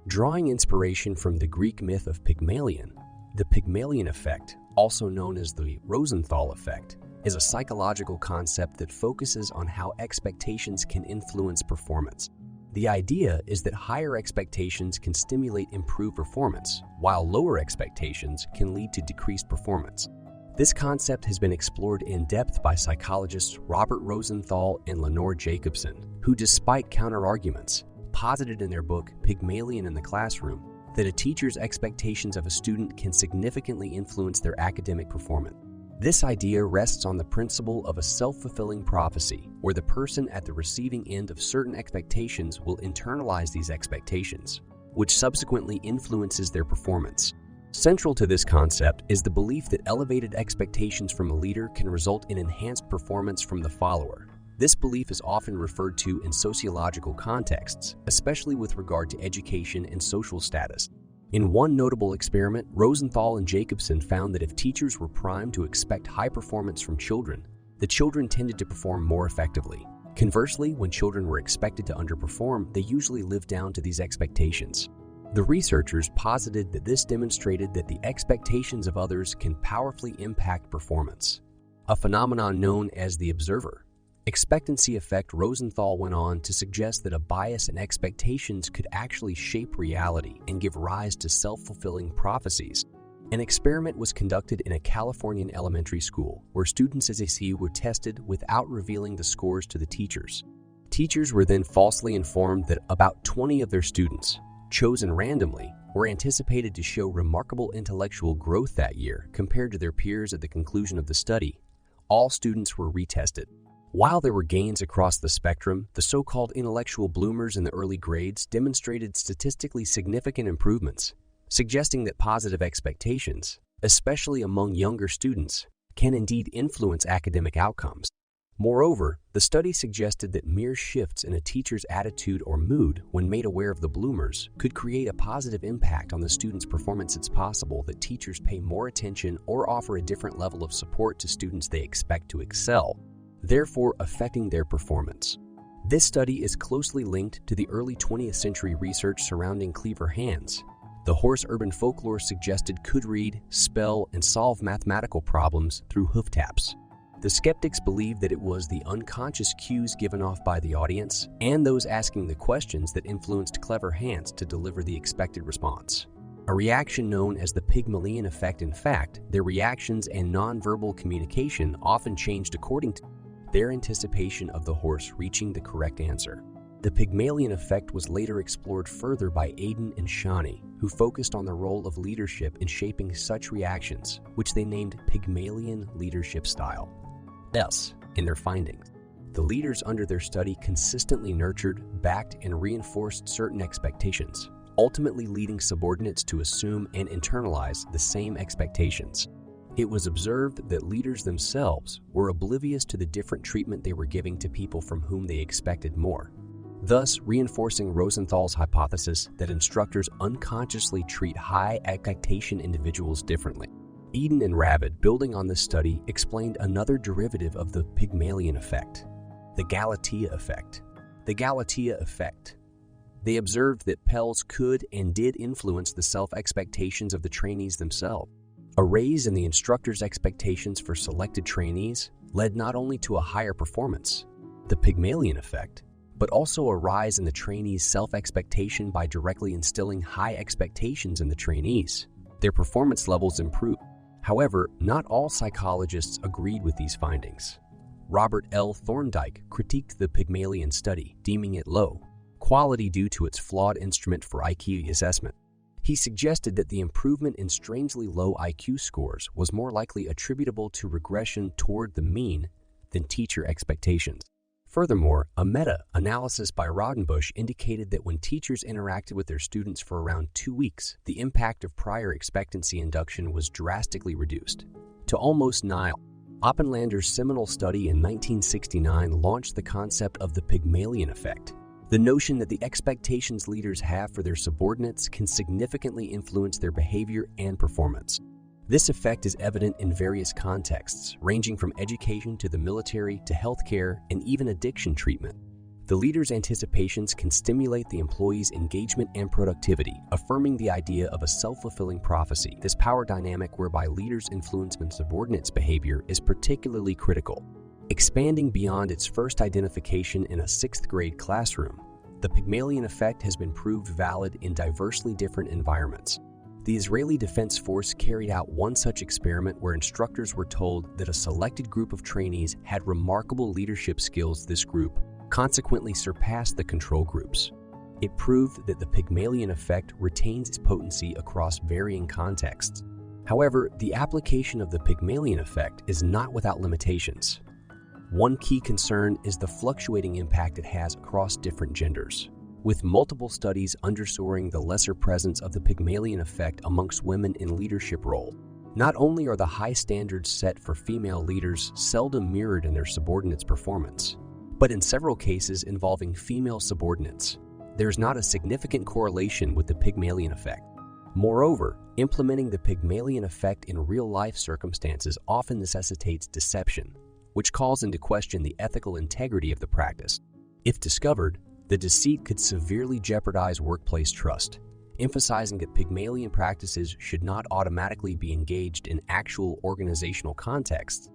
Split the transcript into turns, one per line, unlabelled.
Drawing inspiration from the Greek myth of Pygmalion, the Pygmalion Effect, also known as the Rosenthal Effect, is a psychological concept that focuses on how expectations can influence performance. The idea is that higher expectations can stimulate improved performance, while lower expectations can lead to decreased performance. This concept has been explored in depth by psychologists Robert Rosenthal and Lenore Jacobson, who, despite counter-arguments, posited in their book Pygmalion in the Classroom that a teacher's expectations of a student can significantly influence their academic performance. This idea rests on the principle of a self-fulfilling prophecy, where the person at the receiving end of certain expectations will internalize these expectations, which subsequently influences their performance. Central to this concept is the belief that elevated expectations from a leader can result in enhanced performance from the follower. This belief is often referred to in sociological contexts, especially with regard to education and social status. In one notable experiment, Rosenthal and Jacobson found that if teachers were primed to expect high performance from children, the children tended to perform more effectively. Conversely, when children were expected to underperform, they usually lived down to these expectations. The researchers posited that this demonstrated that the expectations of others can powerfully impact performance, a phenomenon known as the observer expectancy effect. Rosenthal went on to suggest that a bias in expectations could actually shape reality and give rise to self-fulfilling prophecies. An experiment was conducted in a Californian elementary school where students' SAT were tested without revealing the scores to the teachers. Teachers were then falsely informed that about 20 of their students, chosen randomly, were anticipated to show remarkable intellectual growth that year compared to their peers at the conclusion of the study. All students were retested. While there were gains across the spectrum, the so-called intellectual bloomers in the early grades demonstrated statistically significant improvements, suggesting that positive expectations, especially among younger students, can indeed influence academic outcomes. Moreover, the study suggested that mere shifts in a teacher's attitude or mood when made aware of the bloomers could create a positive impact on the student's performance. It's possible that teachers pay more attention or offer a different level of support to students they expect to excel, therefore affecting their performance. This study is closely linked to the early 20th century research surrounding clever hands. The horse urban folklore suggested could read, spell, and solve mathematical problems through hoof taps. The skeptics believed that it was the unconscious cues given off by the audience and those asking the questions that influenced clever hands to deliver the expected response, a reaction known as the Pygmalion Effect. In fact, their reactions and nonverbal communication often changed according to their anticipation of the horse reaching the correct answer. The Pygmalion Effect was later explored further by Aidan and Shawnee, who focused on the role of leadership in shaping such reactions, which they named Pygmalion Leadership Style. In their findings, the leaders under their study consistently nurtured, backed, and reinforced certain expectations, ultimately leading subordinates to assume and internalize the same expectations. It was observed that leaders themselves were oblivious to the different treatment they were giving to people from whom they expected more, thus reinforcing Rosenthal's hypothesis that instructors unconsciously treat high expectation individuals differently. Eden and Ravid, building on this study, explained another derivative of the Pygmalion Effect, the Galatea Effect. The Galatea Effect. They observed that Pels could and did influence the self-expectations of the trainees themselves. A raise in the instructor's expectations for selected trainees led not only to a higher performance, the Pygmalion Effect, but also a rise in the trainees' self-expectation by directly instilling high expectations in the trainees. Their performance levels improved. However, not all psychologists agreed with these findings. Robert L. Thorndike critiqued the Pygmalion study, deeming it low quality due to its flawed instrument for IQ assessment. He suggested that the improvement in strangely low IQ scores was more likely attributable to regression toward the mean than teacher expectations. Furthermore, a meta-analysis by Rodenbush indicated that when teachers interacted with their students for around 2 weeks, the impact of prior expectancy induction was drastically reduced to almost nil. Oppenlander's seminal study in 1969 launched the concept of the Pygmalion Effect, the notion that the expectations leaders have for their subordinates can significantly influence their behavior and performance. This effect is evident in various contexts, ranging from education to the military to healthcare and even addiction treatment. The leader's anticipations can stimulate the employee's engagement and productivity, affirming the idea of a self-fulfilling prophecy. This power dynamic whereby leaders influence subordinates' behavior is particularly critical. Expanding beyond its first identification in a 6th grade classroom, the Pygmalion effect has been proved valid in diversely different environments. The Israeli Defense Force carried out one such experiment where instructors were told that a selected group of trainees had remarkable leadership skills. This group consequently surpassed the control groups. It proved that the Pygmalion effect retains its potency across varying contexts. However, the application of the Pygmalion effect is not without limitations. One key concern is the fluctuating impact it has across different genders, with multiple studies underscoring the lesser presence of the Pygmalion effect amongst women in leadership role. Not only are the high standards set for female leaders seldom mirrored in their subordinates' performance, but in several cases involving female subordinates, there is not a significant correlation with the Pygmalion effect. Moreover, implementing the Pygmalion effect in real-life circumstances often necessitates deception, which calls into question the ethical integrity of the practice. If discovered, the deceit could severely jeopardize workplace trust, emphasizing that Pygmalion practices should not automatically be engaged in actual organizational contexts.